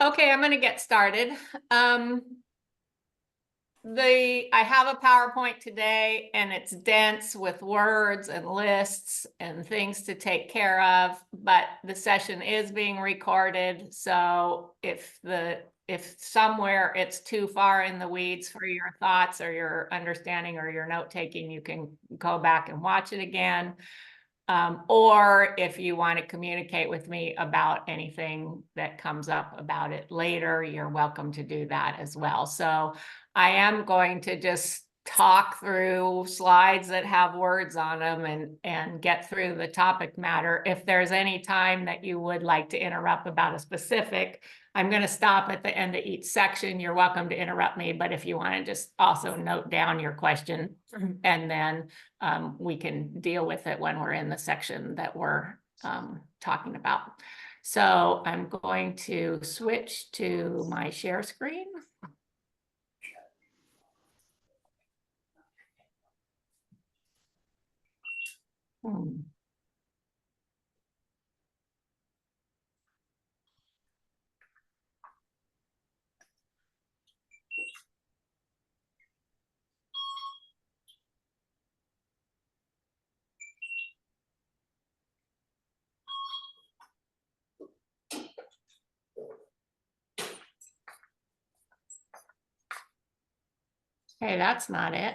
Okay, I'm going to get started. I have a PowerPoint today, and it's dense with words and lists and things to take care of, but the session is being recorded. So if somewhere it's too far in the weeds for your thoughts or your understanding or your note taking, you can go back and watch it again. Or if you want to communicate with me about anything that comes up about it later, you're welcome to do that as well. So I am going to just talk through slides that have words on them and get through the topic matter. If there's any time that you would like to interrupt about a specific, I'm going to stop at the end of each section. You're welcome to interrupt me, but if you want to just also note down your question, and then we can deal with it when we're in the section that we're talking about. So I'm going to switch to my share screen. Hey, that's not it.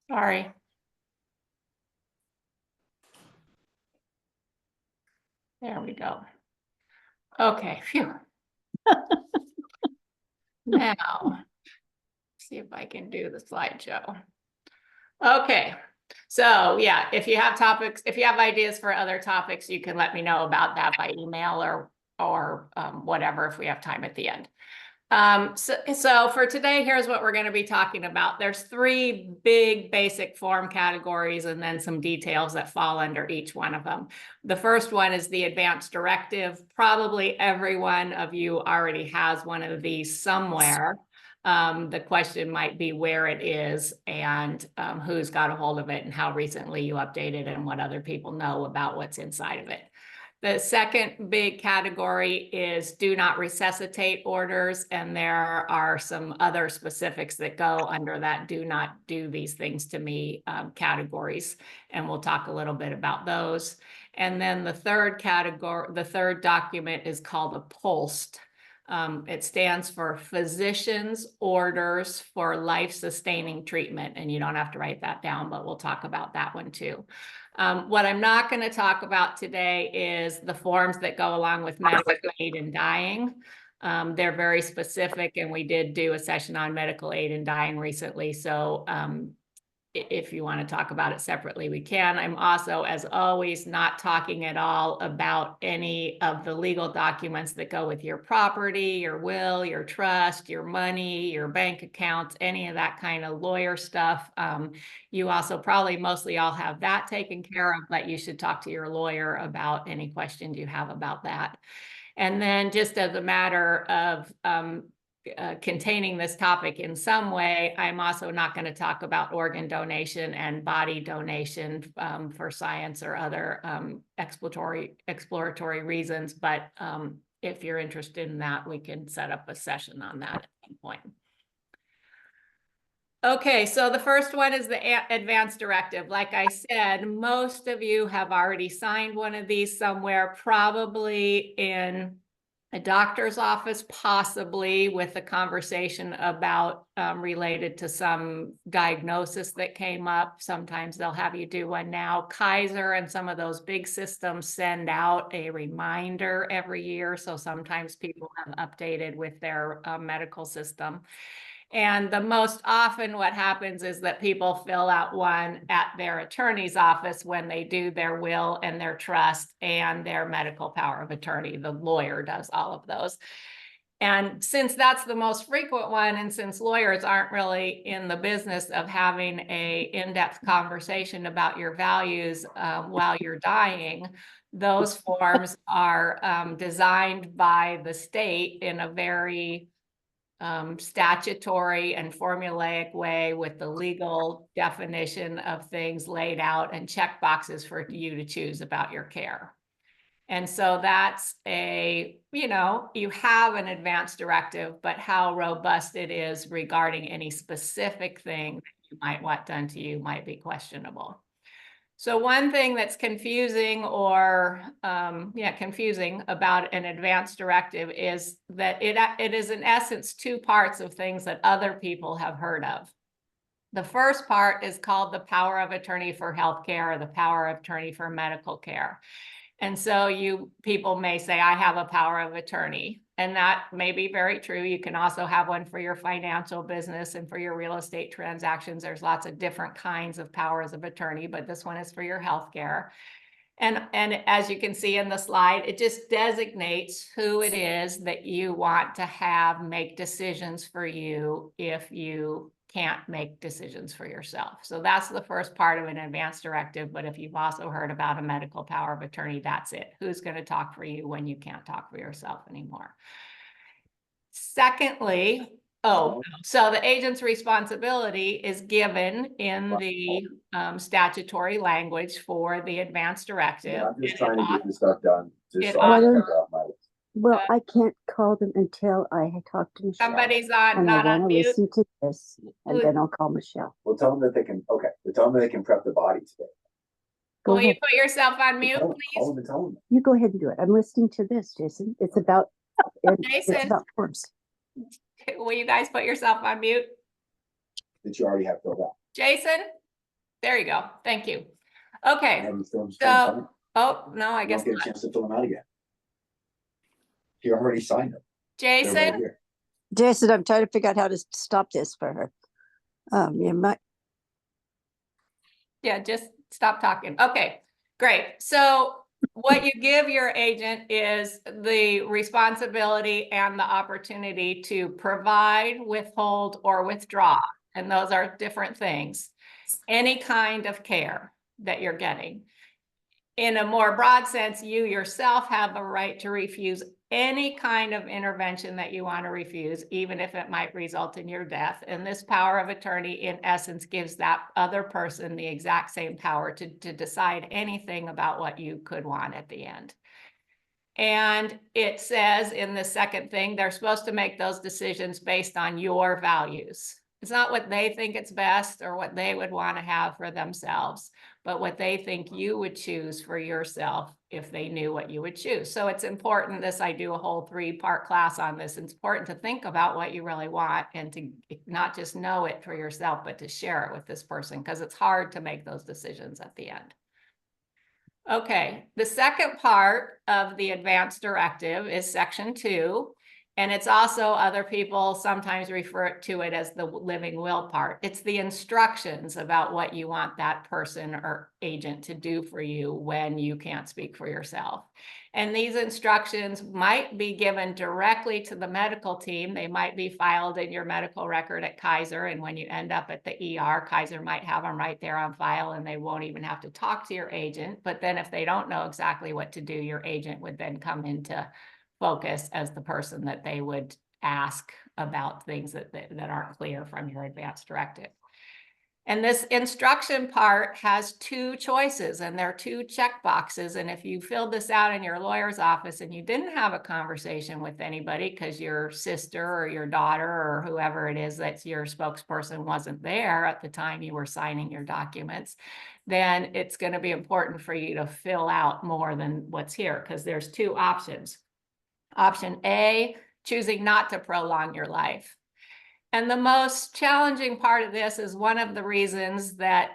Sorry. There we go. Okay, phew. Now, see if I can do the slideshow. Okay, so yeah, if you have topics, if you have ideas for other topics, you can let me know about that by email or whatever if we have time at the end. So for today, here's what we're going to be talking about. There's three big basic form categories and then some details that fall under each one of them. The first one is the advanced directive. Probably every one of you already has one of these somewhere. The question might be where it is and who's got a hold of it and how recently you updated and what other people know about what's inside of it. The second big category is do not resuscitate orders, and there are some other specifics that go under that do not do these things to me categories, and we'll talk a little bit about those. And then the third category, the third document is called a POST. It stands for Physician's Orders for Life-Sustaining Treatment, and you don't have to write that down, but we'll talk about that one too. What I'm not going to talk about today is the forms that go along with medical aid in dying. They're very specific, and we did do a session on medical aid in dying recently. So if you want to talk about it separately, we can. I'm also, as always, not talking at all about any of the legal documents that go with your property, your will, your trust, your money, your bank accounts, any of that kind of lawyer stuff. You also probably mostly all have that taken care of, but you should talk to your lawyer about any questions you have about that. And then just as a matter of containing this topic in some way, I'm also not going to talk about organ donation and body donation for science or other exploratory reasons. But if you're interested in that, we can set up a session on that at some point. Okay, so the first one is the advanced directive. Like I said, most of you have already signed one of these somewhere, probably in a doctor's office, possibly with a conversation about related to some diagnosis that came up. Sometimes they'll have you do one now. Kaiser and some of those big systems send out a reminder every year. So sometimes people have updated with their medical system. And the most often what happens is that people fill out one at their attorney's office when they do their will and their trust and their medical power of attorney. The lawyer does all of those. And since that's the most frequent one, and since lawyers aren't really in the business of having a in-depth conversation about your values while you're dying, those forms are designed by the state in a very statutory and formulaic way, with the legal definition of things laid out and check boxes for you to choose about your care. And so that's you have an advance directive, but how robust it is regarding any specific thing that you might want done to you might be questionable. So one thing that's confusing confusing about an advance directive is that it is in essence two parts of things that other people have heard of. The first part is called the power of attorney for healthcare, or the power of attorney for medical care. And so people may say, I have a power of attorney, and that may be very true. You can also have one for your financial business and for your real estate transactions. There's lots of different kinds of powers of attorney, but this one is for your healthcare. And as you can see in the slide, it just designates who it is that you want to have make decisions for you if you can't make decisions for yourself. So that's the first part of an advance directive. But if you've also heard about a medical power of attorney, that's it. Who's going to talk for you when you can't talk for yourself anymore? Secondly, so the agent's responsibility is given in the statutory language for the advance directive. Yeah, I'm just trying to get this stuff done. Well, I can't call them until I talk to Michelle. Somebody's not I want on to mute. listen to this, and then I'll call Michelle. Well, tell them that they can. Okay, tell them that they can prep the body today. Will you put yourself on mute, please? Tell them. You go ahead and do it. I'm listening to this, Jason. It's about forms. Will you guys put yourself on mute? That you already have filled out. Jason, there you go. Thank you. Okay. So, oh no, I guess you don't get a chance to fill them out again. You already signed them. Jason. Jason, I'm trying to figure out how to stop this for her. You might. Yeah, just stop talking. Okay, great. So what you give your agent is the responsibility and the opportunity to provide, withhold, or withdraw. And those are different things. Any kind of care that you're getting. In a more broad sense, you yourself have a right to refuse any kind of intervention that you want to refuse, even if it might result in your death. And this power of attorney, in essence, gives that other person the exact same power to decide anything about what you could want at the end. And it says in the second thing, they're supposed to make those decisions based on your values. It's not what they think it's best or what they would want to have for themselves, but what they think you would choose for yourself if they knew what you would choose. So it's important, I do a whole 3-part class on this. It's important to think about what you really want and to not just know it for yourself, but to share it with this person, because it's hard to make those decisions at the end. Okay, the second part of the advance directive is section 2. And it's also, other people sometimes refer to it as the living will part. It's the instructions about what you want that person or agent to do for you when you can't speak for yourself. And these instructions might be given directly to the medical team. They might be filed in your medical record at Kaiser. And when you end up at the ER, Kaiser might have them right there on file, and they won't even have to talk to your agent. But then if they don't know exactly what to do, your agent would then come into focus as the person that they would ask about things that aren't clear from your advance directive. And this instruction part has 2 choices, and there are 2 check boxes. And if you filled this out in your lawyer's office and you didn't have a conversation with anybody because your sister or your daughter or whoever it is that's your spokesperson wasn't there at the time you were signing your documents, then it's going to be important for you to fill out more than what's here, because there's 2 options. Option A, choosing not to prolong your life. And the most challenging part of this is one of the reasons that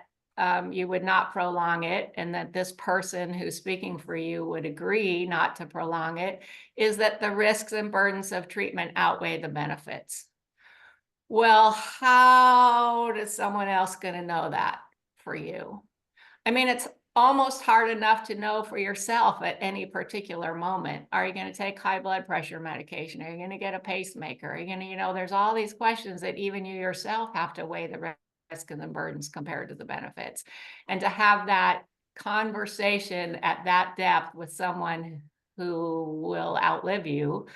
you would not prolong it, and that this person who's speaking for you would agree not to prolong it, is that the risks and burdens of treatment outweigh the benefits. Well, how is someone else going to know that for you? I mean, almost hard enough to know for yourself at any particular moment. Are you going to take high blood pressure medication? Are you going to get a pacemaker? Are you going to, there's all these questions that even you yourself have to weigh the risk and the burdens compared to the benefits. And to have that conversation at that depth with someone who will outlive you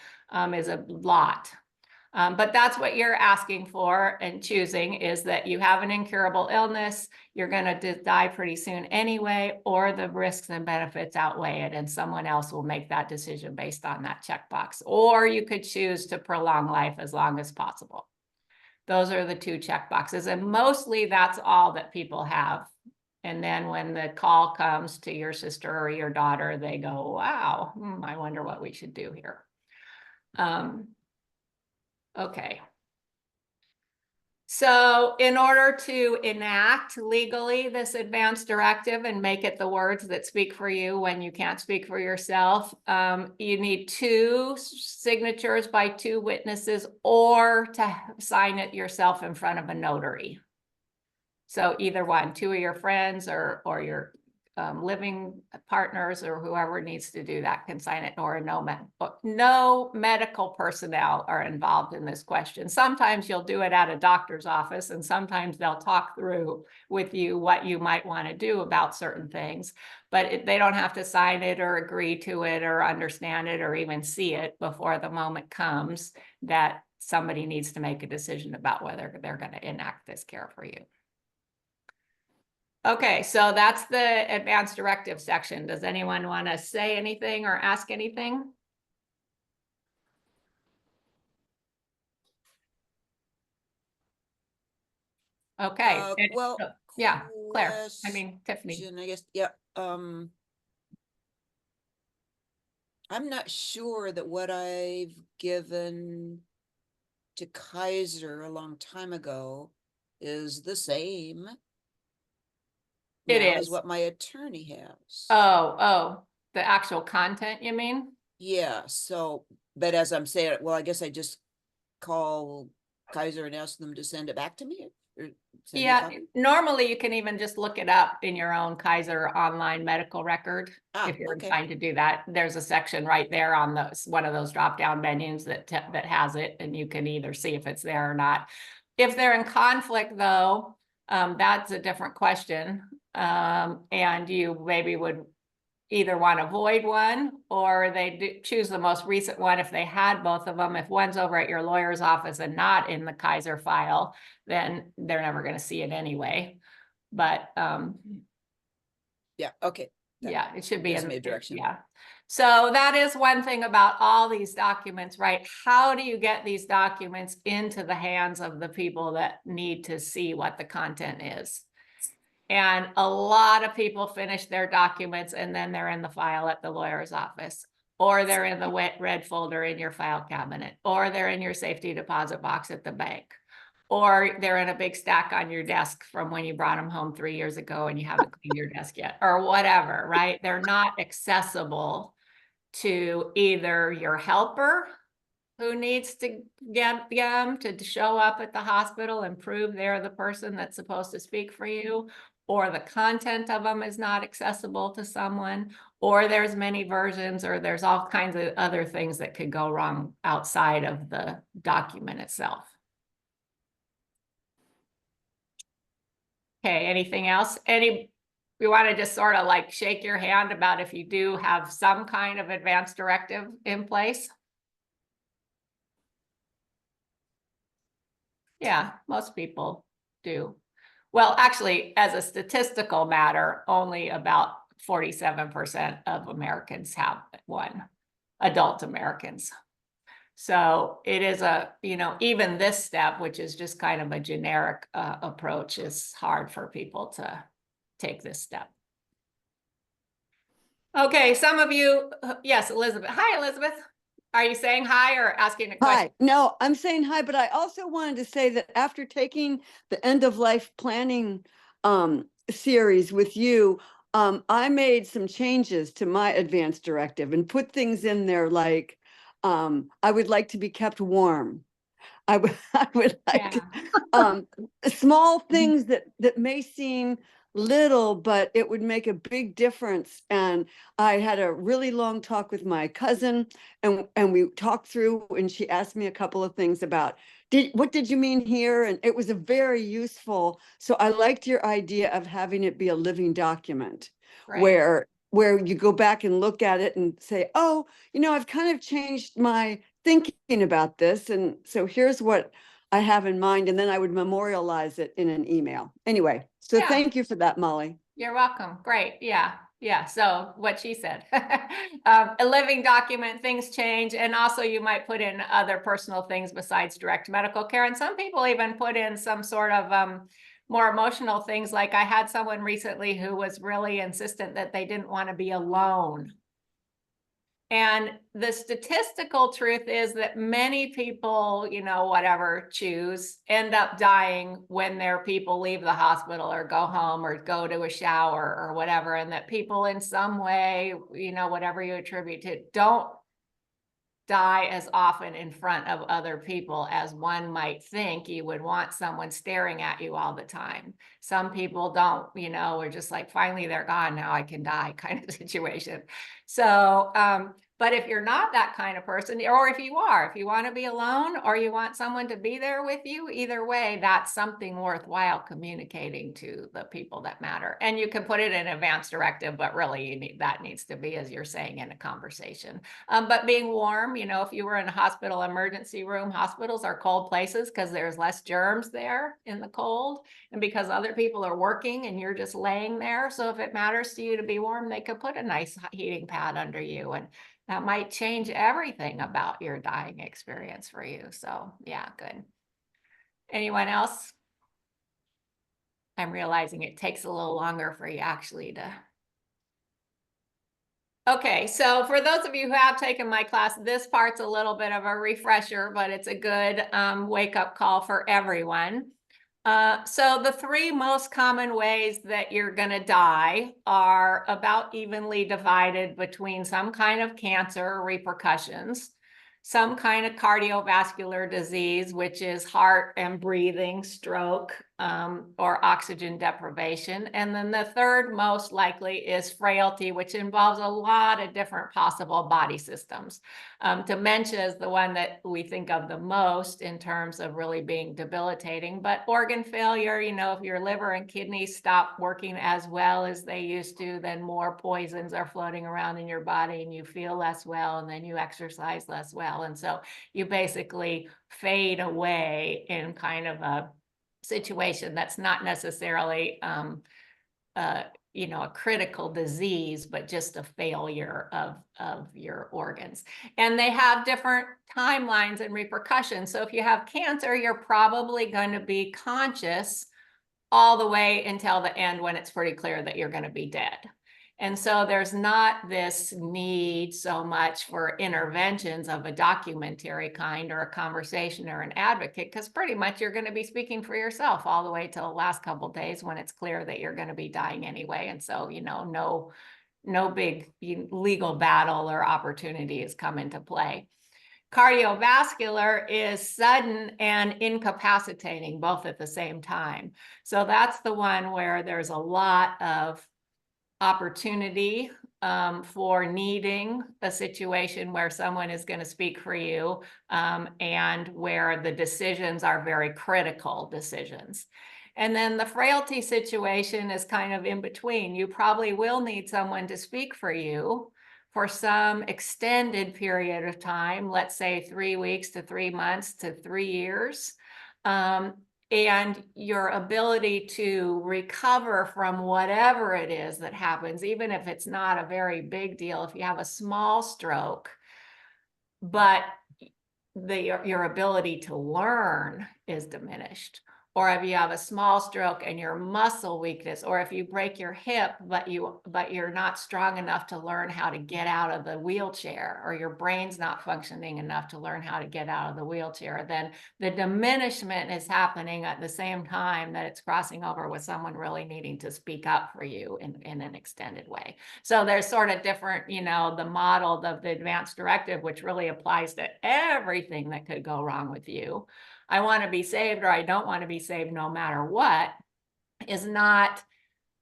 is a lot. But that's what you're asking for and choosing, is that you have an incurable illness, you're going to die pretty soon anyway, or the risks and benefits outweigh it, and someone else will make that decision based on that checkbox. Or you could choose to prolong life as long as possible. Those are the two checkboxes, and mostly that's all that people have. And then when the call comes to your sister or your daughter, they go, wow, I wonder what we should do here. Okay. So in order to enact legally this advance directive and make it the words that speak for you when you can't speak for yourself, you need 2 signatures by 2 witnesses, or to sign it yourself in front of a notary. So either one, 2 of your friends or your living partners or whoever needs to do that can sign it, or no medical personnel are involved in this question. Sometimes you'll do it at a doctor's office, and sometimes they'll talk through with you what you might want to do about certain things, but they don't have to sign it or agree to it or understand it or even see it before the moment comes that somebody needs to make a decision about whether they're going to enact this care for you. Okay, so that's the advance directive section. Does anyone want to say anything or ask anything? Okay. Well, yeah, Claire, Tiffany. I guess, yeah. I'm not sure that what I've given to Kaiser a long time ago is the same. It now is as what my attorney has. Oh, the actual content, you mean? Yeah, so, but as I'm saying, well, I guess I just call Kaiser and ask them to send it back to me? Or send me a Yeah, copy? normally you can even just look it up in your own Kaiser online medical record. If you're Okay. inclined to do that, there's a section right there on one of those drop-down menus that has it, and you can either see if it's there or not. If they're in conflict, though, that's a different question. And you maybe would either want to void one, or they choose the most recent one if they had both of them. If one's over at your lawyer's office and not in the Kaiser file, then they're never going to see it anyway. But Yeah, okay. yeah, it should be gives in me a direction. Yeah. So that is one thing about all these documents, right? How do you get these documents into the hands of the people that need to see what the content is? And a lot of people finish their documents and then they're in the file at the lawyer's office, or they're in the red folder in your file cabinet, or they're in your safety deposit box at the bank, or they're in a big stack on your desk from when you brought them home 3 years ago and you haven't cleaned your desk yet, or whatever, right? They're not accessible to either your helper who needs to get them to show up at the hospital and prove they're the person that's supposed to speak for you, or the content of them is not accessible to someone, or there's many versions, or there's all kinds of other things that could go wrong outside of the document itself. Okay, anything else? We want to just sort of like shake your hand about if you do have some kind of advance directive in place? Yeah, most people do. Well, actually, as a statistical matter, only about 47% of Americans have one, adult Americans. So it is even this step, which is just kind of a generic approach, is hard for people to take this step. Okay, some of you, yes, Elizabeth. Hi, Elizabeth. Are you saying hi or asking a question? Hi, no, I'm saying hi, but I also wanted to say that after taking the end of life planning series with you, I made some changes to my advance directive and put things in there like I would like to be kept warm. I would like to, small things that may seem little, but it would make a big difference. And I had a really long talk with my cousin, and we talked through, and she asked me a couple of things about, what did you mean here? And it was a very useful. So I liked your idea of having it be a living document Right. where you go back and look at it and say, oh, I've kind of changed my thinking about this. And so here's what I have in mind. And then I would memorialize it in an email. Anyway, so Yeah. thank you for that, Molly. You're welcome. Great. Yeah. Yeah. So what she said, a living document, things change. And also you might put in other personal things besides direct medical care. And some people even put in some sort of more emotional things. Like I had someone recently who was really insistent that they didn't want to be alone. And the statistical truth is that many people, whatever choose, end up dying when their people leave the hospital or go home or go to a shower or whatever. And that people in some way, whatever you attribute to, don't die as often in front of other people as one might think. You would want someone staring at you all the time. Some people don't, are just like, finally they're gone, now I can die kind of situation. So, but if you're not that kind of person, or if you want to be alone or you want someone to be there with you, either way, that's something worthwhile communicating to the people that matter. And you can put it in advance directive, but really that needs to be, as you're saying, in a conversation. But being warm, if you were in a hospital emergency room, hospitals are cold places because there's less germs there in the cold and because other people are working and you're just laying there. So if it matters to you to be warm, they could put a nice heating pad under you, and that might change everything about your dying experience for you. So yeah, good. Anyone else? I'm realizing it takes a little longer for you actually to. Okay, so for those of you who have taken my class, this part's a little bit of a refresher, but it's a good wake-up call for everyone. So the three most common ways that you're going to die are about evenly divided between some kind of cancer or repercussions, some kind of cardiovascular disease, which is heart and breathing, stroke, or oxygen deprivation. And then the third most likely is frailty, which involves a lot of different possible body systems. Dementia is the one that we think of the most in terms of really being debilitating, but organ failure, if your liver and kidneys stop working as well as they used to, then more poisons are floating around in your body and you feel less well, and then you exercise less well. And so you basically fade away in kind of a situation that's not necessarily a critical disease, but just a failure of your organs. And they have different timelines and repercussions. So if you have cancer, you're probably going to be conscious all the way until the end when it's pretty clear that you're going to be dead. And so there's not this need so much for interventions of a documentary kind or a conversation or an advocate, because pretty much you're going to be speaking for yourself all the way till the last couple of days when it's clear that you're going to be dying anyway. And so, no big legal battle or opportunity has come into play. Cardiovascular is sudden and incapacitating both at the same time. So that's the one where there's a lot of opportunity for needing a situation where someone is going to speak for you, and where the decisions are very critical decisions. And then the frailty situation is kind of in between. You probably will need someone to speak for you for some extended period of time, let's say 3 weeks to 3 months to 3 years. And your ability to recover from whatever it is that happens, even if it's not a very big deal, if you have a small stroke, but your ability to learn is diminished. Or if you have a small stroke and your muscle weakness, or if you break your hip, but you're not strong enough to learn how to get out of the wheelchair, or your brain's not functioning enough to learn how to get out of the wheelchair, then the diminishment is happening at the same time that it's crossing over with someone really needing to speak up for you in an extended way. So there's sort of different, the model of the advanced directive, which really applies to everything that could go wrong with you. I want to be saved or I don't want to be saved no matter what, is not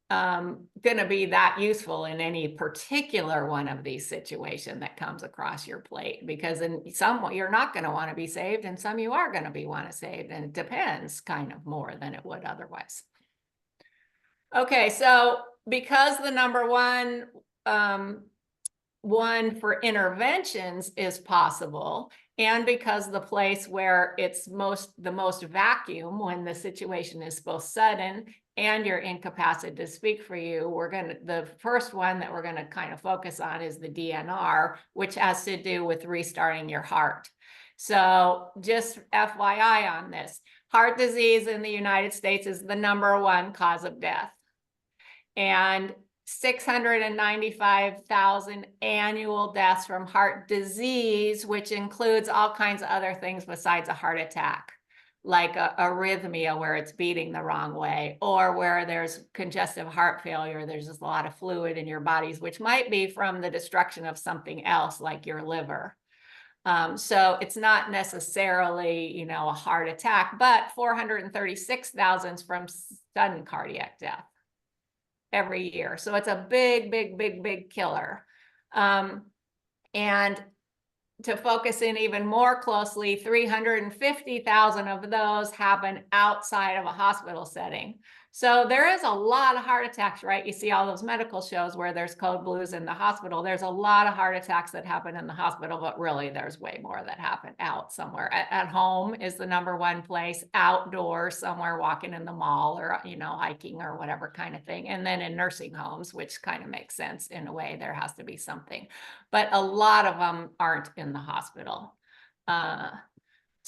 going to be that useful in any particular one of these situations that comes across your plate, because in some you're not going to want to be saved and some you are going to be want to save, and it depends kind of more than it would otherwise. Okay, so because the number one for interventions is possible, and because the place where it's the most vacuum when the situation is both sudden and you're incapacitated to speak for you, the first one that we're gonna kind of focus on is the DNR, which has to do with restarting your heart. So just FYI on this, heart disease in the United States is the number one cause of death. And 695,000 annual deaths from heart disease, which includes all kinds of other things besides a heart attack, like a arrhythmia where it's beating the wrong way, or where there's congestive heart failure, there's just a lot of fluid in your bodies, which might be from the destruction of something else like your liver. So it's not necessarily, a heart attack, but 436,000 from sudden cardiac death every year. So it's a big, big, big, big killer. And to focus in even more closely, 350,000 of those happen outside of a hospital setting. So there is a lot of heart attacks, right? You see all those medical shows where there's code blues in the hospital. There's a lot of heart attacks that happen in the hospital, but really there's way more that happen out somewhere. At home is the number one place, outdoors somewhere, walking in the mall or, hiking or whatever kind of thing. And then in nursing homes, which kind of makes sense in a way, there has to be something, but a lot of them aren't in the hospital.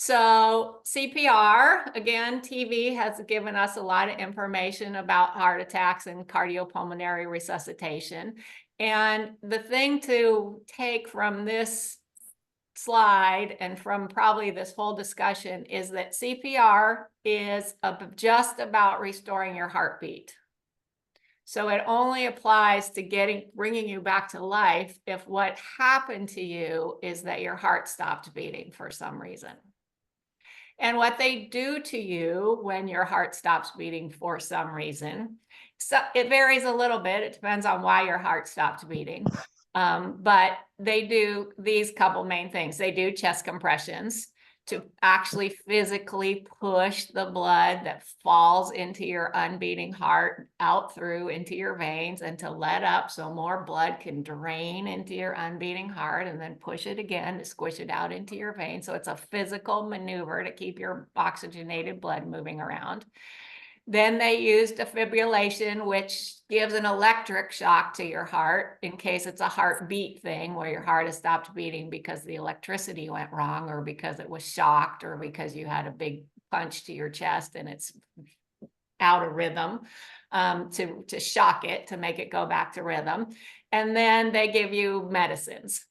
So CPR, again, TV has given us a lot of information about heart attacks and cardiopulmonary resuscitation. And the thing to take from this slide and from probably this whole discussion is that CPR is just about restoring your heartbeat. So it only applies to bringing you back to life if what happened to you is that your heart stopped beating for some reason. And what they do to you when your heart stops beating for some reason, so it varies a little bit. It depends on why your heart stopped beating. But they do these couple main things. They do chest compressions to actually physically push the blood that falls into your unbeating heart out through into your veins and to let up so more blood can drain into your unbeating heart, and then push it again to squish it out into your veins. So it's a physical maneuver to keep your oxygenated blood moving around. Then they use defibrillation, which gives an electric shock to your heart in case it's a heartbeat thing where your heart has stopped beating because the electricity went wrong, or because it was shocked, or because you had a big punch to your chest and it's out of rhythm, to shock it, to make it go back to rhythm. And then they give you medicines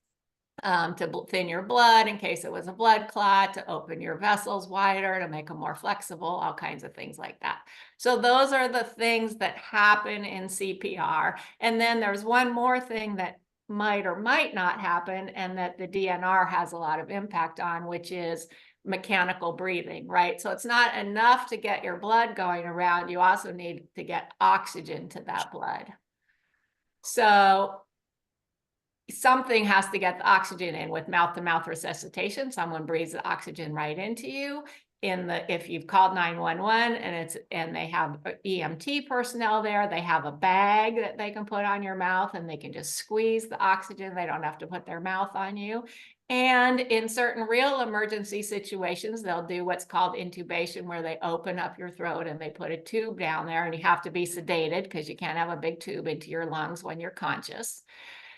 to thin your blood in case it was a blood clot, to open your vessels wider, to make them more flexible, all kinds of things like that. So those are the things that happen in CPR. And then there's one more thing that might or might not happen, and that the DNR has a lot of impact on, which is mechanical breathing, right? So it's not enough to get your blood going around. You also need to get oxygen to that blood. So something has to get the oxygen in with mouth-to-mouth resuscitation. Someone breathes the oxygen right into you. If you've called 911 and they have EMT personnel there, they have a bag that they can put on your mouth and they can just squeeze the oxygen. They don't have to put their mouth on you. And in certain real emergency situations, they'll do what's called intubation, where they open up your throat and they put a tube down there, and you have to be sedated because you can't have a big tube into your lungs when you're conscious.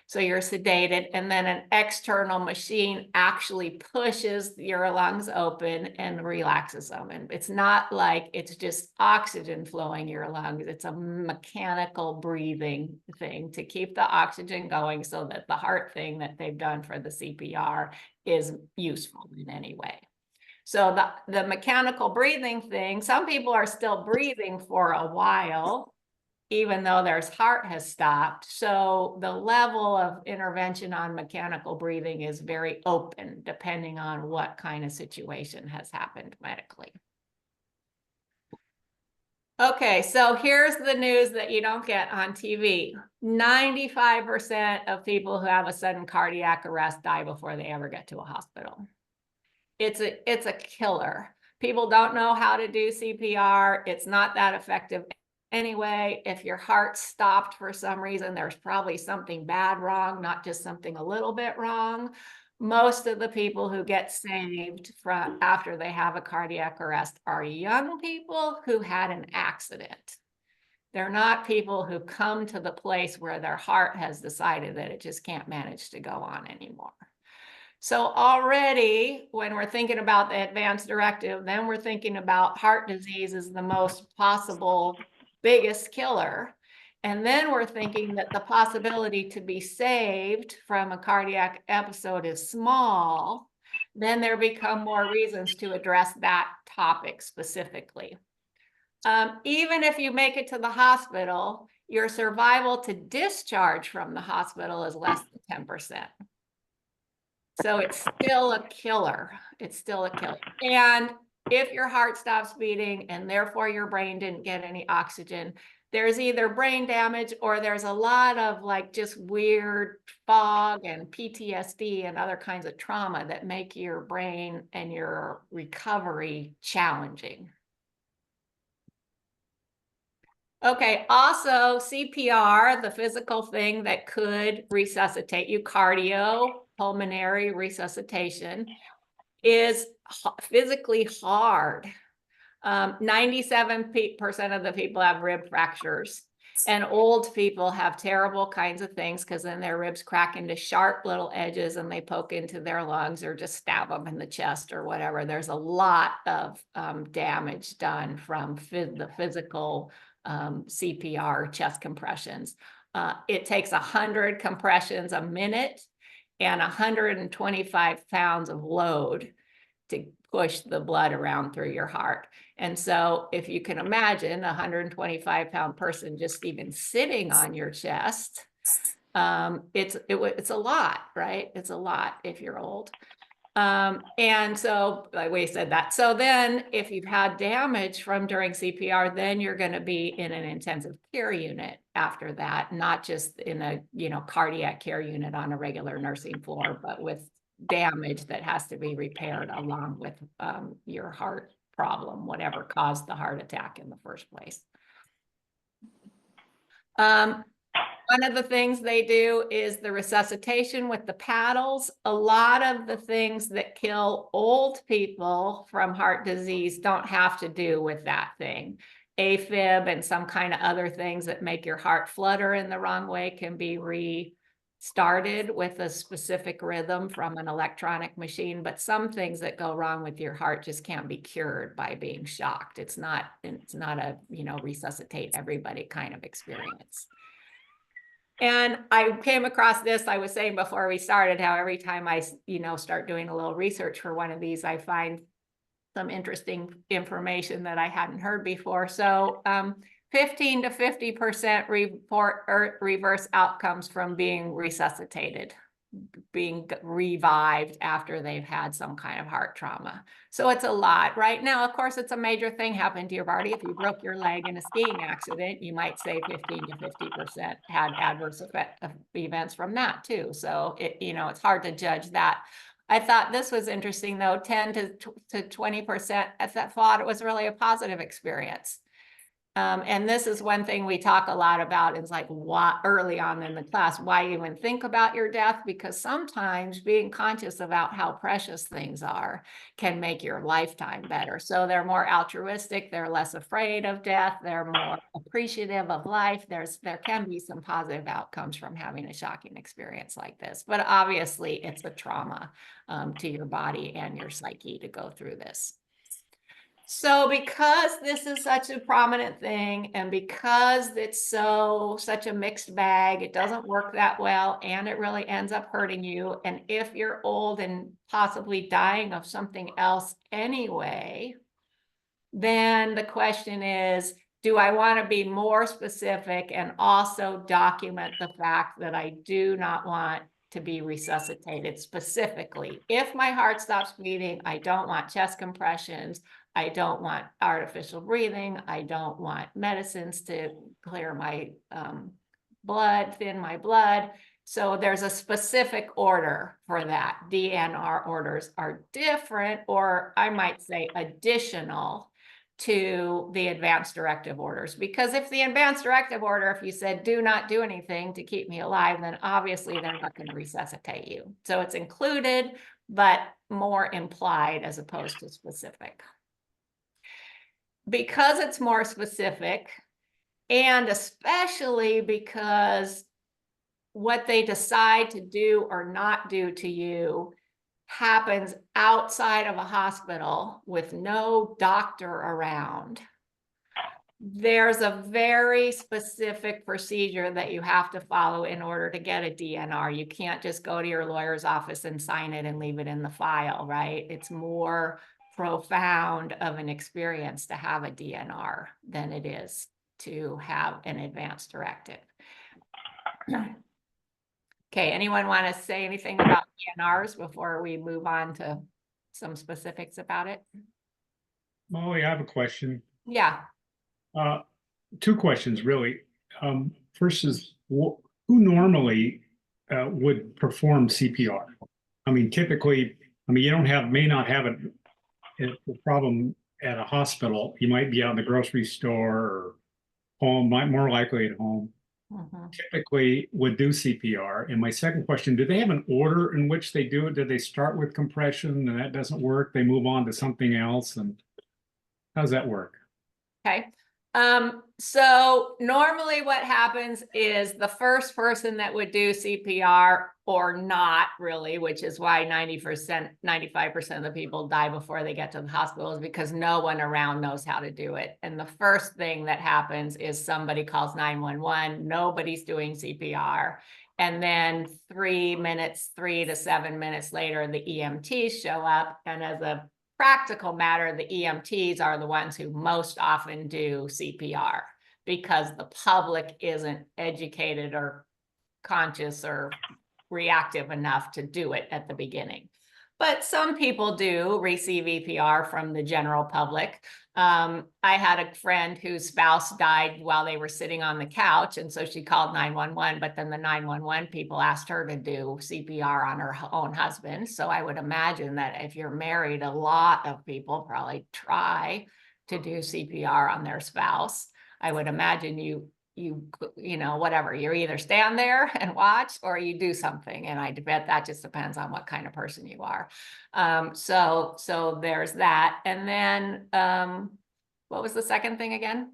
So you're sedated, and then an external machine actually pushes your lungs open and relaxes them. And it's not like it's just oxygen flowing your lungs. It's a mechanical breathing thing to keep the oxygen going so that the heart thing that they've done for the CPR is useful in any way. So the mechanical breathing thing, some people are still breathing for a while, even though their heart has stopped. So the level of intervention on mechanical breathing is very open, depending on what kind of situation has happened medically. Okay, so here's the news that you don't get on TV. 95% of people who have a sudden cardiac arrest die before they ever get to a hospital. It's a killer. People don't know how to do CPR. It's not that effective anyway. If your heart stopped for some reason, there's probably something bad wrong, not just something a little bit wrong. Most of the people who get saved from after they have a cardiac arrest are young people who had an accident. They're not people who come to the place where their heart has decided that it just can't manage to go on anymore. So already when we're thinking about the advance directive, then we're thinking about heart disease as the most possible biggest killer. And then we're thinking that the possibility to be saved from a cardiac episode is small. Then there become more reasons to address that topic specifically. Even if you make it to the hospital, your survival to discharge from the hospital is less than 10%. So it's still a killer. It's still a killer. And if your heart stops beating and therefore your brain didn't get any oxygen, there's either brain damage or there's a lot of like just weird fog and PTSD and other kinds of trauma that make your brain and your recovery challenging. Okay, also CPR, the physical thing that could resuscitate you, cardiopulmonary resuscitation, is physically hard. 97% of the people have rib fractures, and old people have terrible kinds of things because then their ribs crack into sharp little edges and they poke into their lungs or just stab them in the chest or whatever. There's a lot of damage done from the physical CPR chest compressions. It takes 100 compressions a minute and 125 pounds of load to push the blood around through your heart. And so if you can imagine a 125-pound person just even sitting on your chest, it's a lot, right? It's a lot if you're old. And so like we said that. So then if you've had damage from during CPR, then you're going to be in an intensive care unit after that, not just in a, cardiac care unit on a regular nursing floor, but with damage that has to be repaired along with your heart problem, whatever caused the heart attack in the first place. One of the things they do is the resuscitation with the paddles. A lot of the things that kill old people from heart disease don't have to do with that thing. AFib and some kind of other things that make your heart flutter in the wrong way can be restarted with a specific rhythm from an electronic machine. But some things that go wrong with your heart just can't be cured by being shocked. It's not a, resuscitate everybody kind of experience. And I came across this, I was saying before we started, how every time I, start doing a little research for one of these, I find some interesting information that I hadn't heard before. So 15 to 50% report or reverse outcomes from being resuscitated, being revived after they've had some kind of heart trauma. So it's a lot. Right now, of course, it's a major thing happened to your body. If you broke your leg in a skiing accident, you might say 15 to 50% had adverse events from that too. So it's hard to judge that. I thought this was interesting though, 10 to 20%, I thought it was really a positive experience. And this is one thing we talk a lot about is like what early on in the class, why even think about your death? Because sometimes being conscious about how precious things are can make your lifetime better. So they're more altruistic, they're less afraid of death, they're more appreciative of life. There can be some positive outcomes from having a shocking experience like this, but obviously it's a trauma to your body and your psyche to go through this. So because this is such a prominent thing and because it's such a mixed bag, it doesn't work that well and it really ends up hurting you. And if you're old and possibly dying of something else anyway, then the question is, do I want to be more specific and also document the fact that I do not want to be resuscitated specifically? If my heart stops beating, I don't want chest compressions. I don't want artificial breathing. I don't want medicines to clear my blood, thin my blood. So there's a specific order for that. DNR orders are different, or I might say additional to the advanced directive orders. Because if the advanced directive order, if you said, do not do anything to keep me alive, then obviously they're not going to resuscitate you. So it's included, but more implied as opposed to specific. Because it's more specific, and especially because what they decide to do or not do to you happens outside of a hospital with no doctor around, there's a very specific procedure that you have to follow in order to get a DNR. You can't just go to your lawyer's office and sign it and leave it in the file, right? It's more profound of an experience to have a DNR than it is to have an advance directive. Okay, anyone want to say anything about DNRs before we move on to some specifics about it? Molly, I have a question. Yeah. Two questions, really. First is, who normally would perform CPR? I mean, typically, you may not have a problem at a hospital. You might be out in the grocery store or home, more likely at home. Typically would do CPR. And my second question, do they have an order in which they do it? Do they start with compression and that doesn't work? They move on to something else? And how does that work? Okay. So normally what happens is the first person that would do CPR or not really, which is why 90%, 95% of the people die before they get to the hospital, is because no one around knows how to do it. And the first thing that happens is somebody calls 911, nobody's doing CPR. And then 3 to 7 minutes later, the EMTs show up. And as a practical matter, the EMTs are the ones who most often do CPR because the public isn't educated or conscious or reactive enough to do it at the beginning. But some people do receive EPR from the general public. I had a friend whose spouse died while they were sitting on the couch, and so she called 911, but then the 911 people asked her to do CPR on her own husband. So I would imagine that if you're married, a lot of people probably try to do CPR on their spouse. I would imagine you know, whatever, you either stand there and watch or you do something. And I bet that just depends on what kind of person you are. So there's that. And then, what was the second thing again?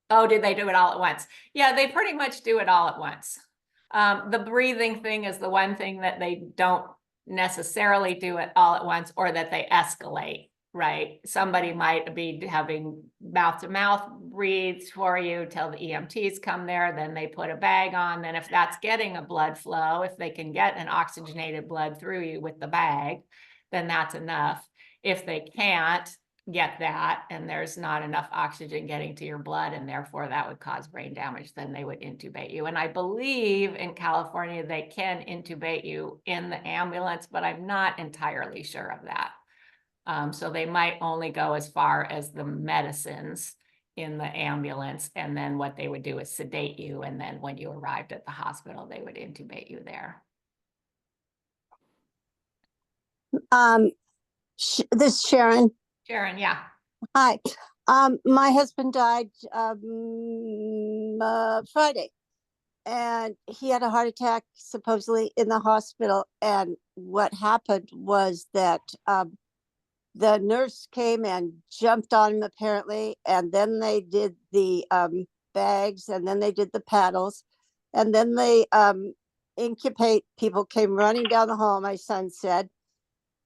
Oh, did they do it all at once? Yeah, they pretty much do it all at once. The breathing thing is the one thing that they don't necessarily do it all at once, or that they escalate. Right. Somebody might be having mouth to mouth breathes for you till the EMTs come there. Then they put a bag on. Then if that's getting a blood flow, if they can get an oxygenated blood through you with the bag, then that's enough. If they can't get that and there's not enough oxygen getting to your blood and therefore that would cause brain damage, then they would intubate you. And I believe in California, they can intubate you in the ambulance, but I'm not entirely sure of that. So they might only go as far as the medicines in the ambulance. And then what they would do is sedate you. And then when you arrived at the hospital, they would intubate you there. This is Sharon. Sharon, yeah. Hi. My husband died Friday, and he had a heart attack supposedly in the hospital. And what happened was that the nurse came and jumped on him apparently, and then they did the bags, and then they did the paddles, and then they incubate people came running down the hall, my son said,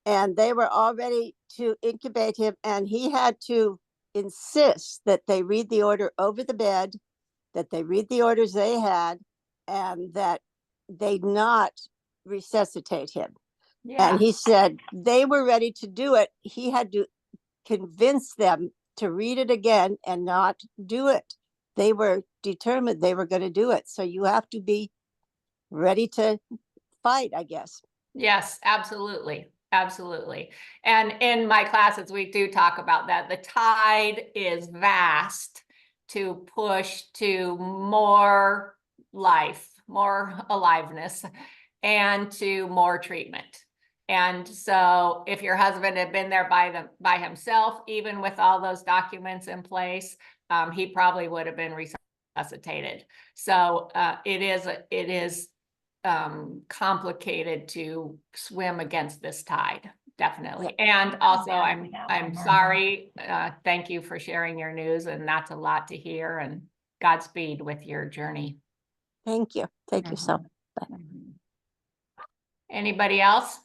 and they were all ready to incubate him, and he had to insist that they read the order over the bed, that they read the orders they had, and that they not resuscitate him. Yeah. And he said they were ready to do it. He had to convince them to read it again and not do it. They were determined they were going to do it. So you have to be ready to fight, I guess. Yes, absolutely. absolutely. And in my classes, we do talk about that. The tide is vast to push to more life, more aliveness, and to more treatment. And so if your husband had been there by himself, even with all those documents in place, he probably would have been resuscitated. So it is complicated to swim against this tide, definitely. And also, I'm sorry. Thank you for sharing your news, and that's a lot to hear. And Godspeed with your journey. Thank you. Thank you so. Mhm. Anybody else?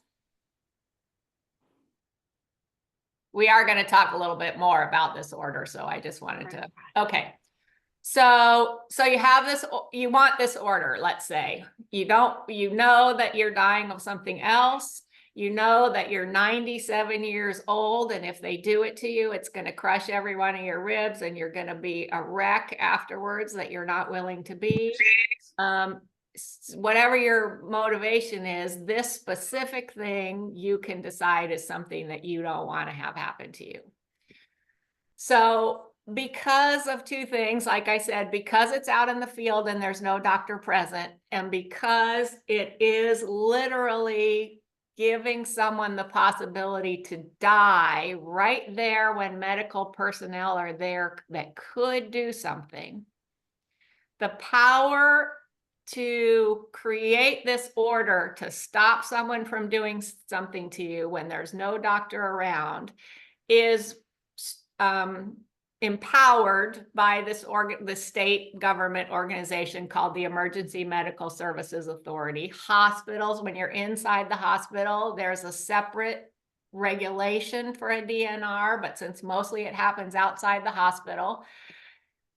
We are going to talk a little bit more about this order, so I just wanted to, okay. So you have this, you want this order, let's say. You know that you're dying of something else. You know that you're 97 years old, and if they do it to you, it's going to crush every one of your ribs, and you're going to be a wreck afterwards that you're not willing to be. Whatever your motivation is, this specific thing you can decide is something that you don't want to have happen to you. So because of two things, like I said, because it's out in the field and there's no doctor present, and because it is literally giving someone the possibility to die right there when medical personnel are there that could do something, the power to create this order to stop someone from doing something to you when there's no doctor around is empowered by the state government organization called the Emergency Medical Services Authority. Hospitals, when you're inside the hospital, there's a separate regulation for a DNR, but since mostly it happens outside the hospital,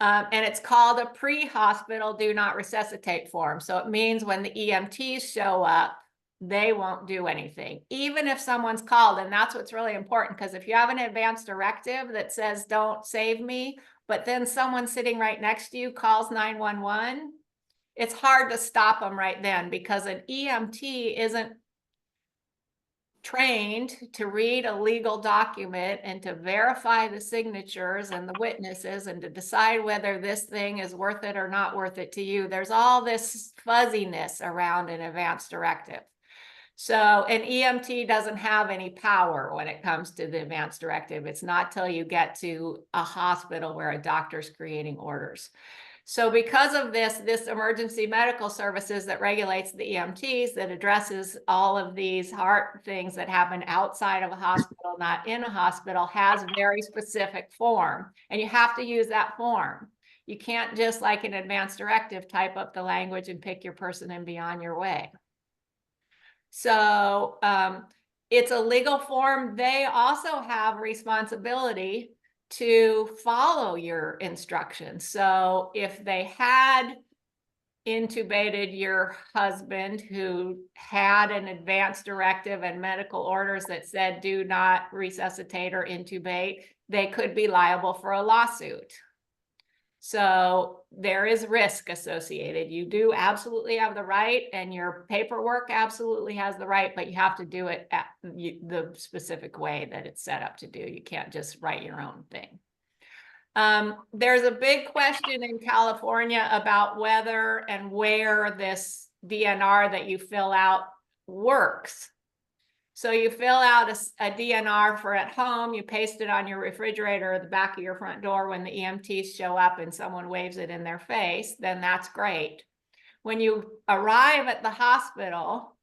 and it's called a pre-hospital do not resuscitate form. So it means when the EMTs show up, they won't do anything, even if someone's called. And that's what's really important, because if you have an advance directive that says don't save me, but then someone sitting right next to you calls 911, it's hard to stop them right then, because an EMT isn't trained to read a legal document and to verify the signatures and the witnesses and to decide whether this thing is worth it or not worth it to you. There's all this fuzziness around an advance directive. So an EMT doesn't have any power when it comes to the advance directive. It's not till you get to a hospital where a doctor's creating orders. So because of this emergency medical services that regulates the EMTs, that addresses all of these heart things that happen outside of a hospital, not in a hospital, has a very specific form. And you have to use that form. You can't just, like an advance directive, type up the language and pick your person and be on your way. So it's a legal form. They also have responsibility to follow your instructions. So if they had intubated your husband who had an advance directive and medical orders that said do not resuscitate or intubate, they could be liable for a lawsuit. So there is risk associated. You do absolutely have the right, and your paperwork absolutely has the right, but you have to do it at the specific way that it's set up to do. You can't just write your own thing. There's a big question in California about whether and where this DNR that you fill out works. So you fill out a DNR for at home, you paste it on your refrigerator or the back of your front door when the EMTs show up and someone waves it in their face, then that's great. When you arrive at the hospital,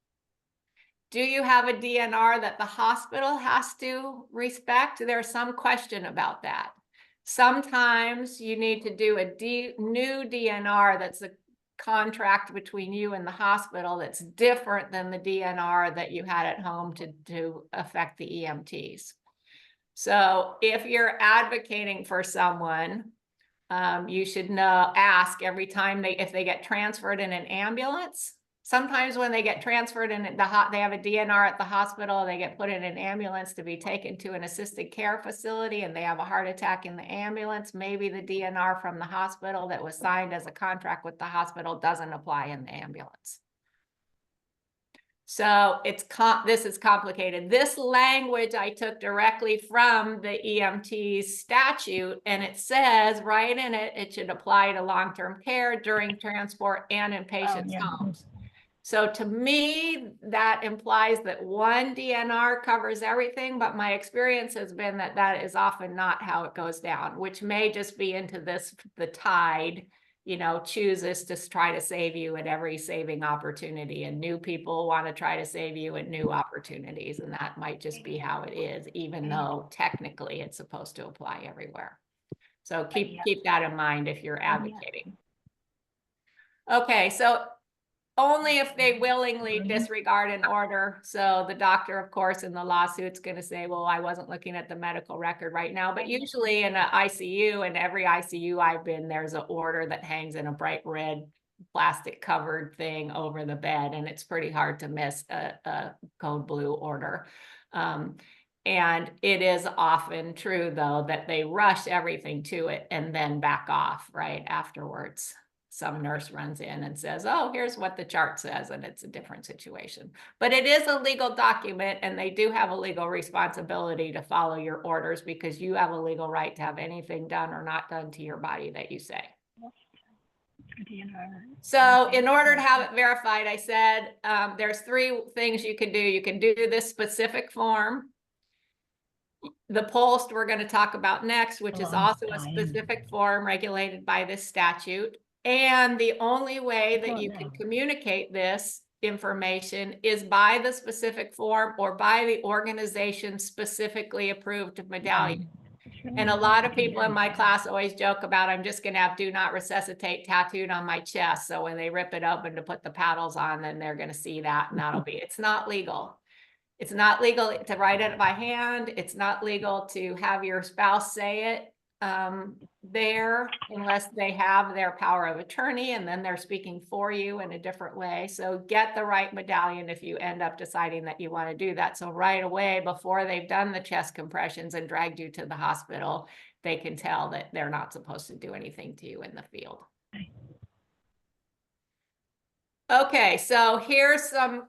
do you have a DNR that the hospital has to respect? There's some question about that. Sometimes you need to do a new DNR that's a contract between you and the hospital that's different than the DNR that you had at home to affect the EMTs. So if you're advocating for someone, you should ask every time if they get transferred in an ambulance. Sometimes when they get transferred in they have a DNR at the hospital, they get put in an ambulance to be taken to an assisted care facility and they have a heart attack in the ambulance. Maybe the DNR from the hospital that was signed as a contract with the hospital doesn't apply in the ambulance. So this is complicated. This language I took directly from the EMT statute, and it says right in it, it should apply to long-term care during transport and in patients' homes. So to me, that implies that one DNR covers everything, but my experience has been that that is often not how it goes down, which may just be into this, the tide, you know, chooses to try to save you at every saving opportunity, and new people want to try to save you at new opportunities. And that might just be how it is, even though technically it's supposed to apply everywhere. So keep that in mind if you're advocating. Okay, so only if they willingly disregard an order. So the doctor, of course, in the lawsuit's going to say, well, I wasn't looking at the medical record right now. But usually in an ICU, and every ICU I've been, there's an order that hangs in a bright red plastic covered thing over the bed. And it's pretty hard to miss a code blue order. And it is often true, though, that they rush everything to it and then back off right afterwards. Some nurse runs in and says, oh, here's what the chart says, and it's a different situation. But it is a legal document, and they do have a legal responsibility to follow your orders, because you have a legal right to have anything done or not done to your body that you say. So in order to have it verified, I said, there's 3 things you can do. You can do this specific form. The post we're going to talk about next, which is also a specific form regulated by this statute. And the only way that you can communicate this information is by the specific form or by the organization specifically approved medallion. And a lot of people in my class always joke about, I'm just going to have "do not resuscitate" tattooed on my chest. So when they rip it open to put the paddles on, then they're going to see that, and that'll be, it's not legal. It's not legal to write it by hand. It's not legal to have your spouse say it there, unless they have their power of attorney, and then they're speaking for you in a different way. So get the right medallion if you end up deciding that you want to do that. So right away, before they've done the chest compressions and dragged you to the hospital, they can tell that they're not supposed to do anything to you in the field. Okay, so here's some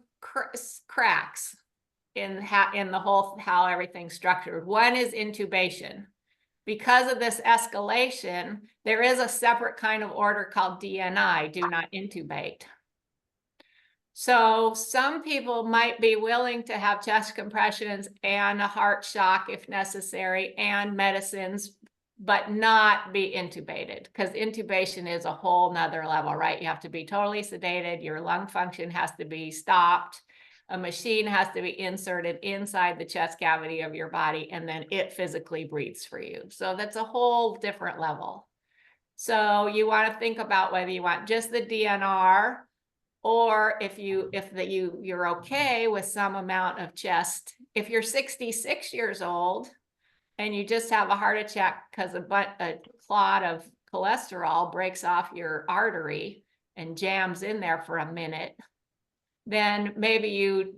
cracks in the whole, how everything's structured. One is intubation. Because of this escalation, there is a separate kind of order called DNI, do not intubate. So some people might be willing to have chest compressions and a heart shock if necessary and medicines, but not be intubated, because intubation is a whole nother level, right? You have to be totally sedated. Your lung function has to be stopped. A machine has to be inserted inside the chest cavity of your body, and then it physically breathes for you. So that's a whole different level. So you want to think about whether you want just the DNR, or if you're okay with some amount of chest. If you're 66 years old and you just have a heart attack because a clot of cholesterol breaks off your artery and jams in there for a minute, then maybe you,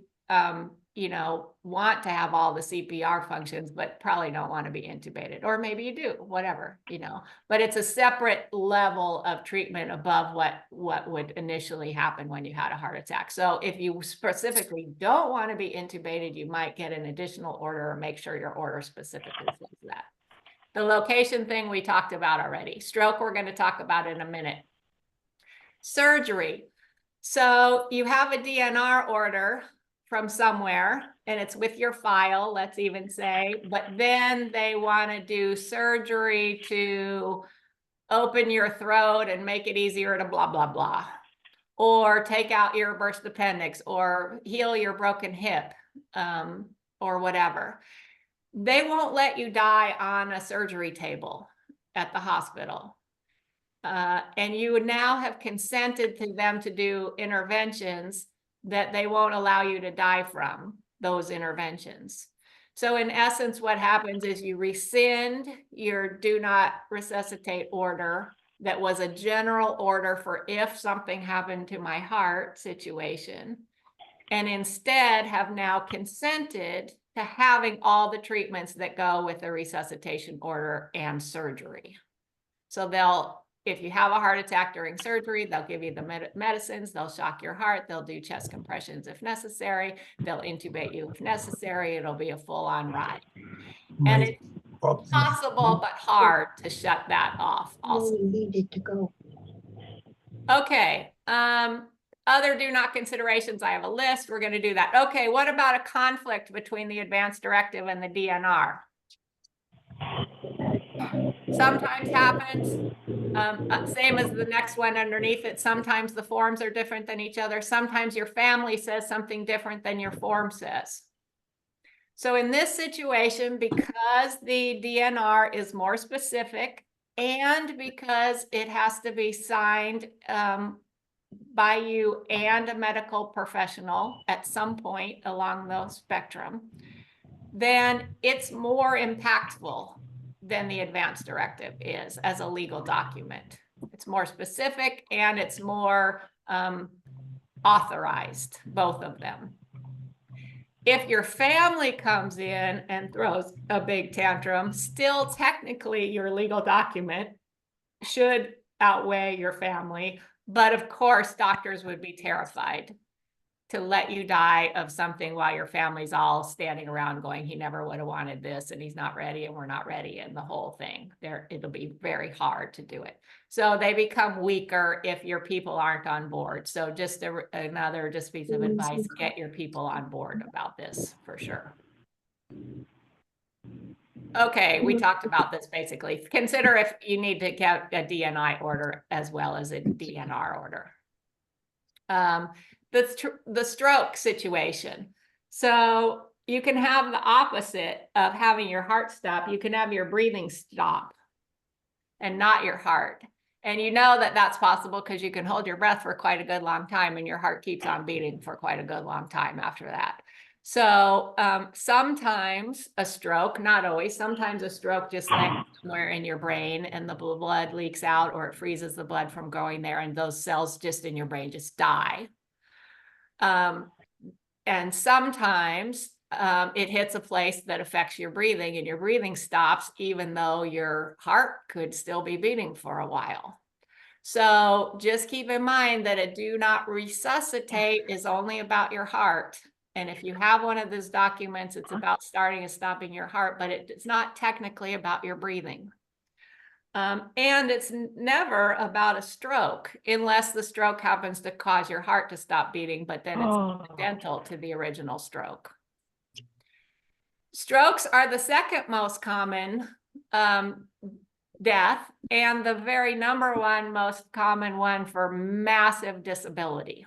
want to have all the CPR functions, but probably don't want to be intubated, or maybe you do, whatever, but it's a separate level of treatment above what would initially happen when you had a heart attack. So if you specifically don't want to be intubated, you might get an additional order, or make sure your order specifically says that. The location thing we talked about already. Stroke, we're going to talk about in a minute. Surgery. So you have a DNR order from somewhere, and it's with your file, let's even say, but then they want to do surgery to open your throat and make it easier to blah, blah, blah, or take out your burst appendix, or heal your broken hip, or whatever. They won't let you die on a surgery table at the hospital. And you would now have consented to them to do interventions that they won't allow you to die from, those interventions. So in essence, what happens is you rescind your do not resuscitate order that was a general order for if something happened to my heart situation, and instead have now consented to having all the treatments that go with the resuscitation order and surgery. So they'll if you have a heart attack during surgery, they'll give you the medicines, they'll shock your heart, they'll do chest compressions if necessary, they'll intubate you if necessary, it'll be a full-on ride. And it's possible but hard to shut that off also. Needed to go. Okay, other do not considerations, I have a list, we're gonna do that. Okay, what about a conflict between the advance directive and the DNR? Sometimes happens, same as the next one underneath it, sometimes the forms are different than each other, sometimes your family says something different than your form says. So in this situation, because the DNR is more specific and because it has to be signed by you and a medical professional at some point along the spectrum, then it's more impactful than the advance directive is as a legal document. It's more specific and it's more authorized, both of them. If your family comes in and throws a big tantrum, still technically your legal document should outweigh your family. But of course, doctors would be terrified to let you die of something while your family's all standing around going, he never would have wanted this and he's not ready and we're not ready and the whole thing. It'll be very hard to do it. So they become weaker if your people aren't on board. So just another piece of advice, get your people on board about this for sure. Okay, we talked about this basically. Consider if you need to get a DNI order as well as a DNR order. The stroke situation. So you can have the opposite of having your heart stop. You can have your breathing stop and not your heart. And you know that that's possible because you can hold your breath for quite a good long time and your heart keeps on beating for quite a good long time after that. So sometimes a stroke, not always, sometimes a stroke just lands somewhere in your brain and the blood leaks out or it freezes the blood from going there and those cells just in your brain just die. And sometimes it hits a place that affects your breathing and your breathing stops even though your heart could still be beating for a while. So just keep in mind that a do not resuscitate is only about your heart. And if you have one of those documents, it's about starting and stopping your heart, but it's not technically about your breathing. And it's never about a stroke unless the stroke happens to cause your heart to stop beating, but then it's incidental to the original stroke. Strokes are the second most common death and the very number one most common one for massive disability.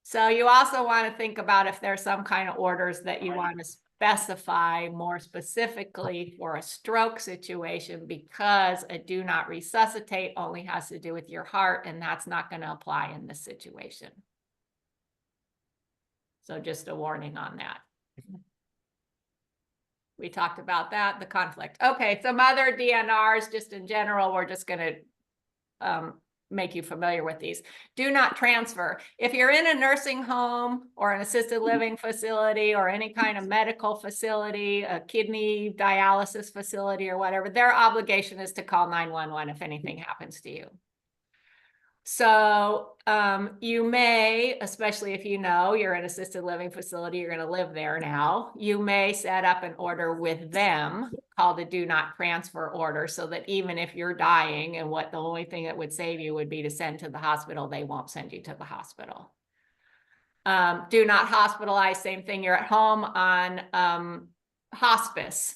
So you also want to think about if there's some kind of orders that you want to specify more specifically for a stroke situation, because a do not resuscitate only has to do with your heart and that's not going to apply in this situation. So just a warning on that. We talked about that, the conflict. Okay, some other DNRs just in general, we're just going to make you familiar with these. Do not transfer. If you're in a nursing home or an assisted living facility or any kind of medical facility, a kidney dialysis facility or whatever, their obligation is to call 911 if anything happens to you. So you may, especially if you know you're in an assisted living facility, you're going to live there now, you may set up an order with them called a do not transfer order so that even if you're dying and the only thing that would save you would be to send to the hospital, they won't send you to the hospital. Do not hospitalize, same thing, you're at home on hospice.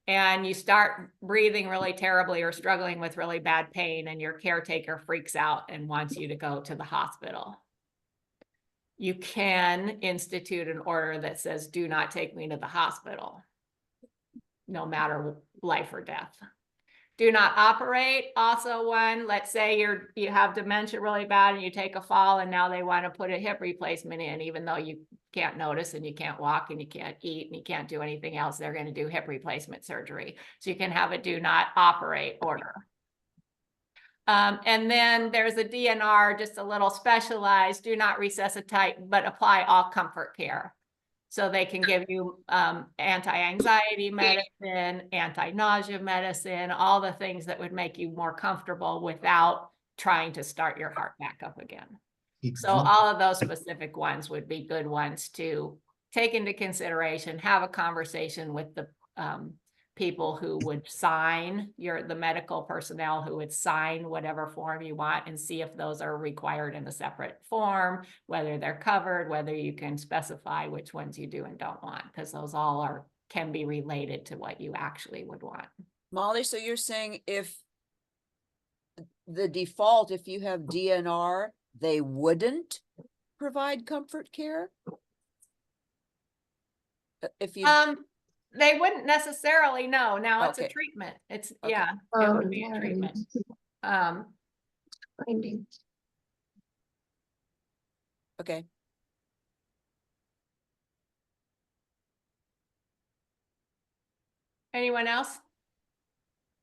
And you start breathing really terribly or struggling with really bad pain and your caretaker freaks out and wants you to go to the hospital. You can institute an order that says, do not take me to the hospital, no matter life or death. Do not operate, also one, let's say you have dementia really bad and you take a fall and now they want to put a hip replacement in, even though you can't notice and you can't walk and you can't eat and you can't do anything else, they're going to do hip replacement surgery. So you can have a do not operate order. And then there's a DNR, just a little specialized, do not resuscitate, but apply all comfort care. So they can give you anti-anxiety medicine, anti-nausea medicine, all the things that would make you more comfortable without trying to start your heart back up again. So all of those specific ones would be good ones to take into consideration, have a conversation with the people who would sign the medical personnel who would sign whatever form you want, and see if those are required in a separate form, whether they're covered, whether you can specify which ones you do and don't want, because those all can be related to what you actually would want. Molly, so you're saying if the default, if you have DNR, they wouldn't provide comfort care? If you, They wouldn't necessarily know. Now it's a Okay. treatment. It's Okay. yeah, it would be a treatment. okay, Anyone else?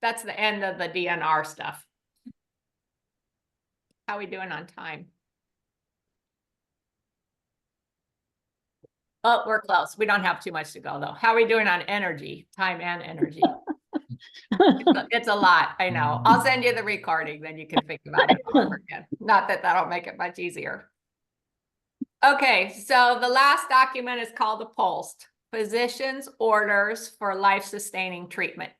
That's the end of the DNR stuff. How are we doing on time? Oh, we're close. We don't have too much to go though. How are we doing on energy, time and energy? It's a lot, I know. I'll send you the recording, then you can think about it all over again. Not that that'll make it much easier. Okay, so the last document is called the POST, Physician's Orders for Life-Sustaining Treatment.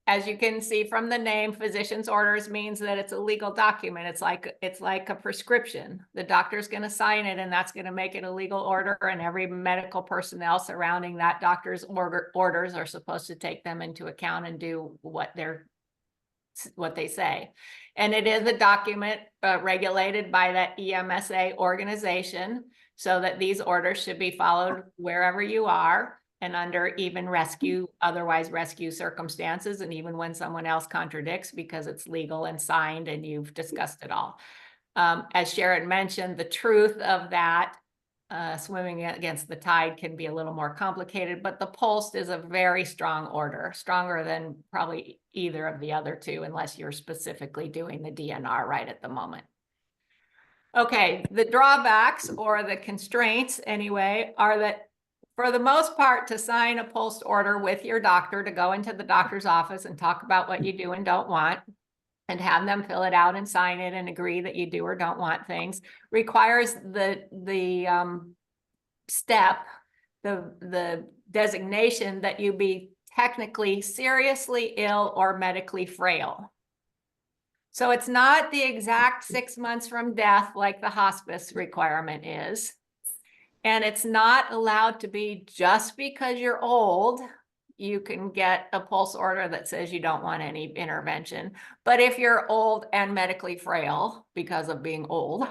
As you can see from the name, physician's orders means that it's a legal document. It's like a prescription. The doctor's going to sign it, and that's going to make it a legal order, and every medical personnel surrounding that doctor's orders are supposed to take them into account and do what they say. And it is a document regulated by that EMSA organization, so that these orders should be followed wherever you are, and under even otherwise rescue circumstances, and even when someone else contradicts, because it's legal and signed and you've discussed it all. As Sharon mentioned, the truth of that swimming against the tide can be a little more complicated, but the POST is a very strong order, stronger than probably either of the other two, unless you're specifically doing the DNR right at the moment. Okay, the drawbacks, or the constraints anyway, are that for the most part, to sign a POST order with your doctor, to go into the doctor's office and talk about what you do and don't want, and have them fill it out and sign it and agree that you do or don't want things, requires the designation that you be technically seriously ill or medically frail. So it's not the exact 6 months from death like the hospice requirement is. And it's not allowed to be just because you're old, you can get a POST order that says you don't want any intervention. But if you're old and medically frail because of being old,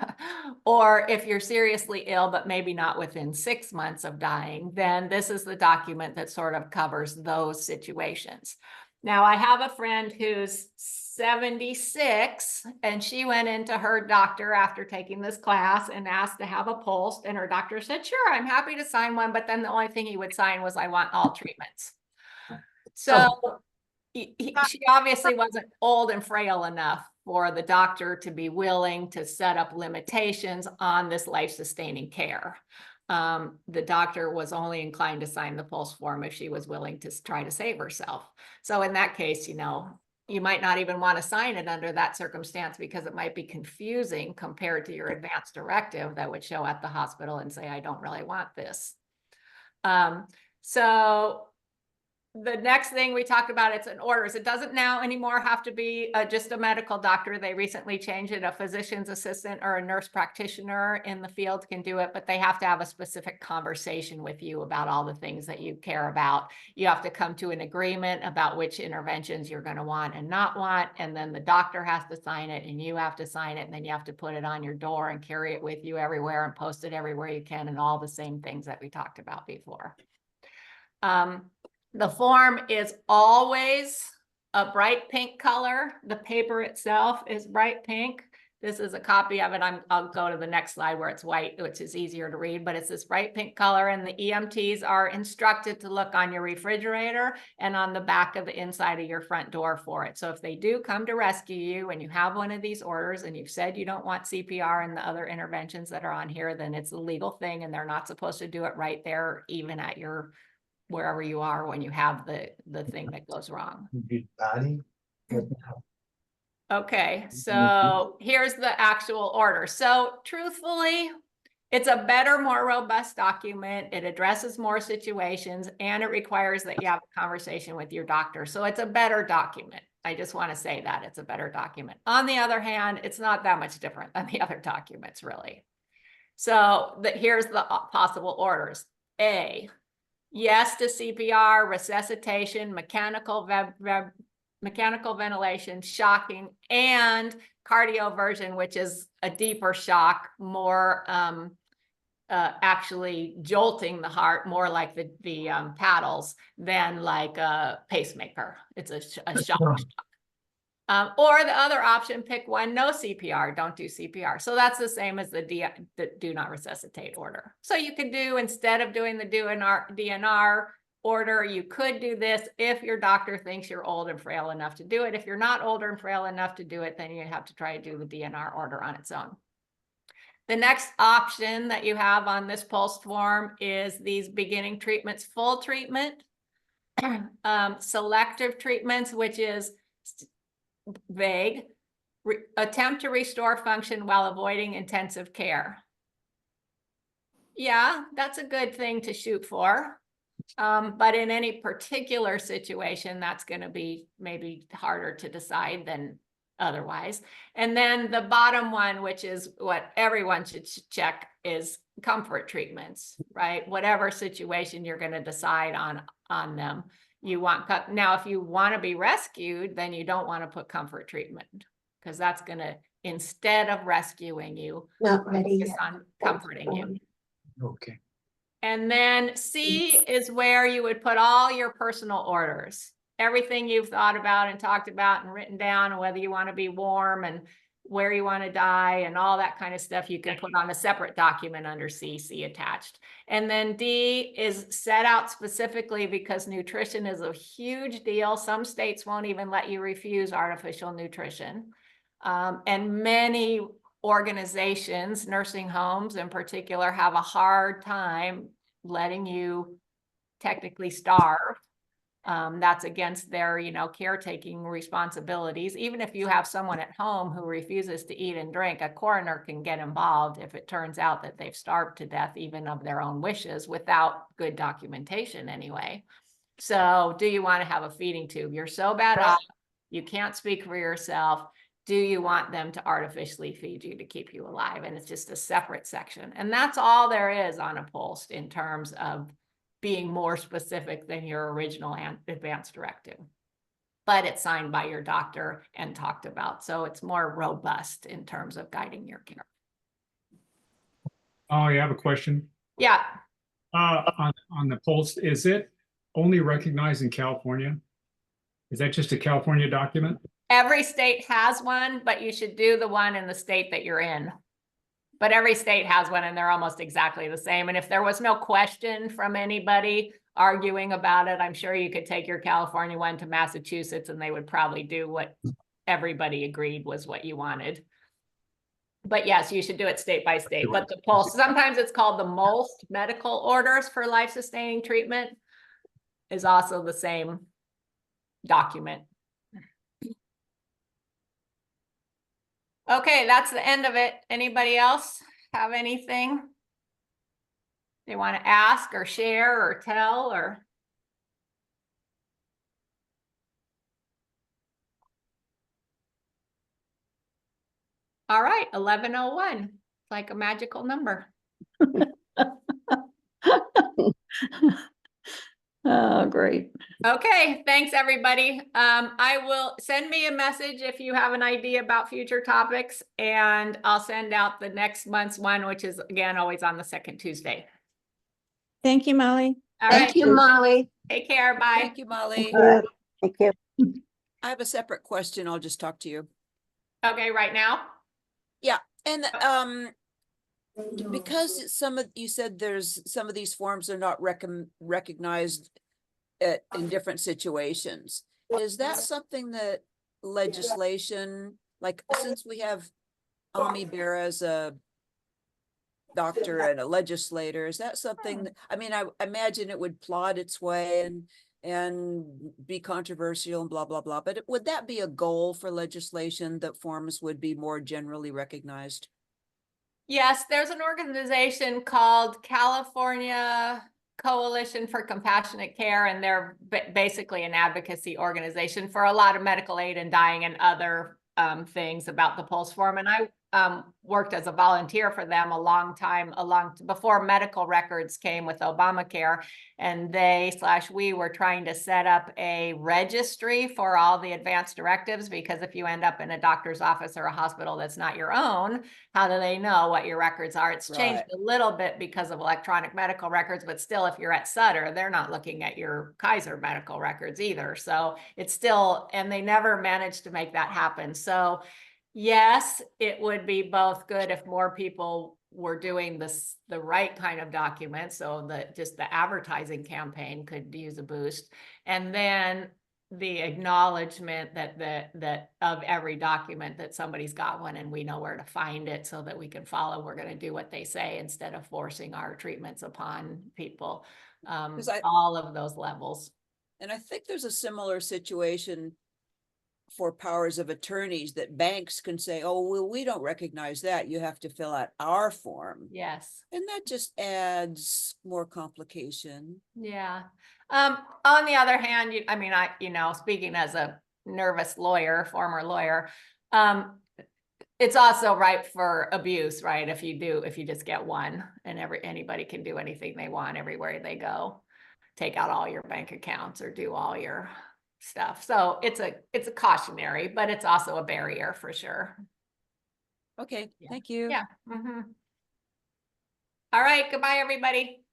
or if you're seriously ill, but maybe not within 6 months of dying, then this is the document that sort of covers those situations. Now, I have a friend who's 76, and she went into her doctor after taking this class and asked to have a POST, and her doctor said, sure, I'm happy to sign one, but then the only thing he would sign was, I want all treatments. So she obviously wasn't old and frail enough for the doctor to be willing to set up limitations on this life-sustaining care. The doctor was only inclined to sign the POST form if she was willing to try to save herself. So in that case, you might not even want to sign it under that circumstance, because it might be confusing compared to your advance directive that would show at the hospital and say, I don't really want this. So the next thing we talked about, it's an orders. It doesn't now anymore have to be just a medical doctor. They recently changed it. A physician's assistant or a nurse practitioner in the field can do it, but they have to have a specific conversation with you about all the things that you care about. You have to come to an agreement about which interventions you're going to want and not want. And then the doctor has to sign it, and you have to sign it. And then you have to put it on your door and carry it with you everywhere and post it everywhere you can, and all the same things that we talked about before. The form is always a bright pink color. The paper itself is bright pink. This is a copy of it. I'll go to the next slide where it's white, which is easier to read, but it's this bright pink color, and the EMTs are instructed to look on your refrigerator and on the back of the inside of your front door for it. So if they do come to rescue you and you have one of these orders and you've said you don't want CPR and the other interventions that are on here, then it's a legal thing and they're not supposed to do it right there, even at your wherever you are when you have the thing that goes wrong. Okay, so here's the actual order. So truthfully, it's a better, more robust document. It addresses more situations and it requires that you have a conversation with your doctor. So it's a better document. I just want to say that it's a better document. On the other hand, it's not that much different than the other documents, really. So here's the possible orders. A, yes to CPR, resuscitation, mechanical ventilation, shocking, and cardioversion, which is a deeper shock, more actually jolting the heart, more like the paddles than like a pacemaker. It's a shock. Or the other option, pick one, no CPR, don't do CPR. So that's the same as the do not resuscitate order. So you could do, instead of doing the DNR order, you could do this if your doctor thinks you're old and frail enough to do it. If you're not older and frail enough to do it, then you have to try to do the DNR order on its own. The next option that you have on this pulse form is these beginning treatments, full treatment, selective treatments, which is vague, attempt to restore function while avoiding intensive care. Yeah, that's a good thing to shoot for. But in any particular situation, that's going to be maybe harder to decide than otherwise. And then the bottom one, which is what everyone should check, is comfort treatments, right? Whatever situation you're going to decide on them. You want, now, if you want to be rescued, then you don't want to put comfort treatment, because that's going to, instead of rescuing you, Not ready focus yet. on comforting you. Okay. And then C is where you would put all your personal orders, everything you've thought about and talked about and written down, and whether you want to be warm and where you want to die and all that kind of stuff, you can put on a separate document under C attached. And then D is set out specifically because nutrition is a huge deal. Some states won't even let you refuse artificial nutrition. And many organizations, nursing homes in particular, have a hard time letting you technically starve. That's against their, caretaking responsibilities. Even if you have someone at home who refuses to eat and drink, a coroner can get involved if it turns out that they've starved to death, even of their own wishes, without good documentation anyway. So do you want to have a feeding tube? You're so bad off, you can't speak for yourself. Do you want them to artificially feed you to keep you alive? And it's just a separate section. And that's all there is on a POLST in terms of being more specific than your original advance directive. But it's signed by your doctor and talked about. So it's more robust in terms of guiding your care. Oh, you have a question? Yeah. On the POLST, is it only recognized in California? Is that just a California document? Every state has one, but you should do the one in the state that you're in. But every state has one and they're almost exactly the same. And if there was no question from anybody arguing about it, I'm sure you could take your California one to Massachusetts and they would probably do what everybody agreed was what you wanted. But yes, you should do it state by state. But the POLST, sometimes it's called the MOLST, medical orders for life-sustaining treatment, is also the same document. Okay, that's the end of it. Anybody else have anything they want to ask or share or tell or? All right, 11:01, like a magical number. Oh, great. Okay, thanks, everybody. I will send me a message if you have an idea about future topics, and I'll send out the next month's one, which is again always on the second Tuesday. Thank you, Molly. All Thank right, you, Molly. take care. Bye. Thank you, Molly. Thank you. I have a separate question. I'll just talk to you. Okay, right now. And because you said there's some of these forms are not recognized in different situations. Is that something that legislation, like since we have Ami Bear as a doctor and a legislator, is that something, I mean, I imagine it would plod its way and be controversial and blah, blah, blah, but would that be a goal for legislation that forms would be more generally recognized? Yes, there's an organization called California Coalition for Compassionate Care, and they're basically an advocacy organization for a lot of medical aid and dying and other things about the pulse form. And I worked as a volunteer for them a long time, before medical records came with Obamacare, and we were trying to set up a registry for all the advanced directives, because if you end up in a doctor's office or a hospital that's not your own, how do they know what your records are? It's changed Right. a little bit because of electronic medical records, but still, if you're at Sutter, they're not looking at your Kaiser medical records either. So it's still, and they never managed to make that happen. So yes, it would be both good if more people were doing this, the right kind of document, so that just the advertising campaign could use a boost. And then the acknowledgement that of every document that somebody's got one and we know where to find it so that we can follow, we're going to do what they say instead of forcing our treatments upon people. All of those levels. And I think there's a similar situation for powers of attorneys that banks can say, oh, well, we don't recognize that. You have to fill out our form. Yes. And that just adds more complication. Yeah. On the other hand, speaking as a nervous lawyer, former lawyer, it's also ripe for abuse, right? If you just get one and anybody can do anything they want everywhere they go, take out all your bank accounts or do all your stuff. So it's a cautionary, but it's also a barrier for sure. Okay, Yeah. thank you. Yeah. All right. Goodbye, everybody.